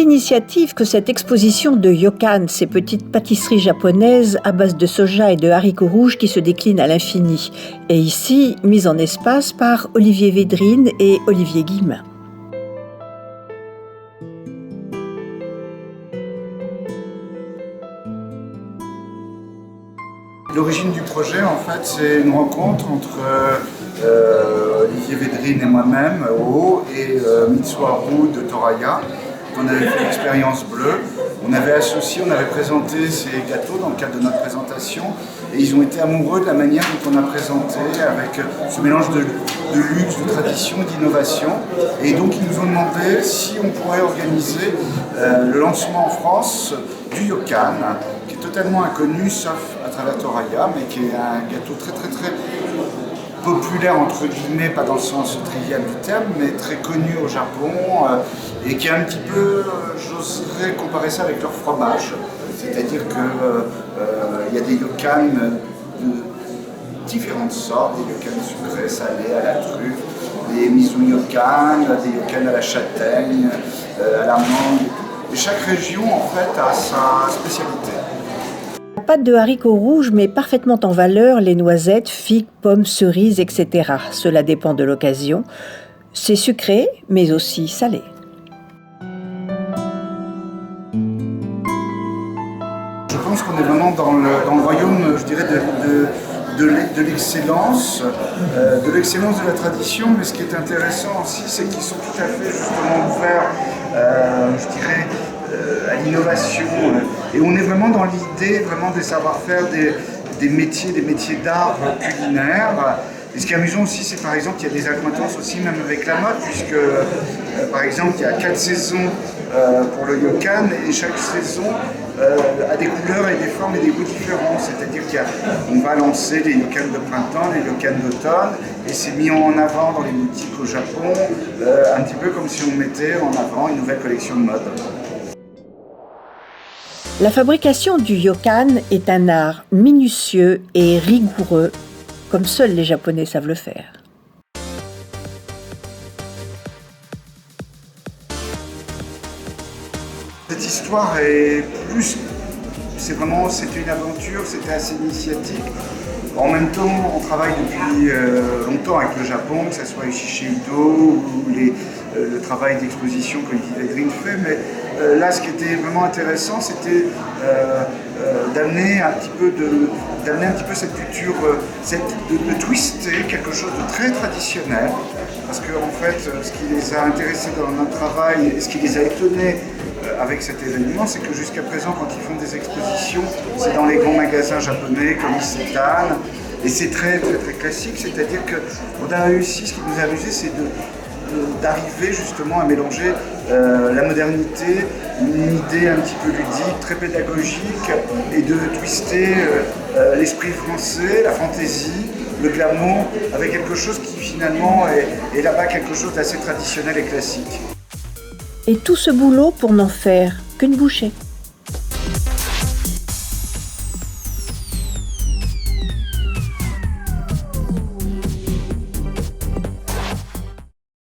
l'initiative que cette exposition de Yokan, ces petites pâtisseries japonaises à base de soja et de haricots rouges qui se déclinent à l'infini, est ici mise en espace par Olivier Védrine et Olivier Guillemin. L'origine du projet, en fait, c'est une rencontre entre Olivier Védrine et moi-même, Oho, et Mitsuharu de Toraya. On avait fait l'expérience bleue. On avait associé, on avait présenté ces gâteaux dans le cadre de notre présentation, et ils ont été amoureux de la manière dont on a présenté, avec ce mélange de luxe, de tradition, d'innovation. Et donc ils nous ont demandé si on pourrait organiser le lancement en France du Yokan, qui est totalement inconnu, sauf à travers Toraya, mais qui est un gâteau très populaire entre guillemets, pas dans le sens trivial du terme, mais très connu au Japon, et qui est un petit peu, j'oserais comparer ça avec leur fromage. C'est-à-dire qu'il y a des yokan de différentes sortes, des yokan sucrés, salés, à la truffe, des miso yokan, des yokan à la châtaigne, à la mangue. Et chaque région en fait a sa spécialité. La pâte de haricots rouges met parfaitement en valeur les noisettes, figues, pommes, cerises, etc. Cela dépend de l'occasion. C'est sucré, mais aussi salé. Je pense qu'on est vraiment dans le royaume, je dirais, de l'excellence, de la tradition, mais ce qui est intéressant aussi, c'est qu'ils sont tout à fait justement ouverts, je dirais, à l'innovation. Et on est vraiment dans l'idée vraiment des savoir-faire, des métiers d'art culinaire. Et ce qui est amusant aussi, c'est par exemple qu'il y a des accointances aussi même avec la mode, puisque par exemple il y a 4 saisons pour le yokan, et chaque saison a des couleurs et des formes et des goûts différents. C'est-à-dire qu'on va lancer les yokan de printemps, les yokan d'automne, et c'est mis en avant dans les boutiques au Japon, un petit peu comme si on mettait en avant une nouvelle collection de mode. La fabrication du yokan est un art minutieux et rigoureux, comme seuls les Japonais savent le faire. Cette histoire est plus, c'était une aventure, c'était assez initiatique. En même temps, on travaille depuis longtemps avec le Japon, que ce soit Shiseido ou le travail d'exposition qu'Olivier Védrine fait, mais là, ce qui était vraiment intéressant, c'était d'amener un petit peu cette culture, de twister quelque chose de très traditionnel, parce que en fait, ce qui les a intéressés dans notre travail et ce qui les a étonnés avec cet événement, c'est que jusqu'à présent, quand ils font des expositions, c'est dans les grands magasins japonais comme Isetan, et c'est très classique, c'est-à-dire qu'on a réussi, ce qui nous a amusé, c'est d'arriver justement à mélanger la modernité, une idée un petit peu ludique, très pédagogique, et de twister l'esprit français, la fantaisie, le glamour, avec quelque chose qui finalement est là-bas quelque chose d'assez traditionnel et classique. Et tout ce boulot pour n'en faire qu'une bouchée.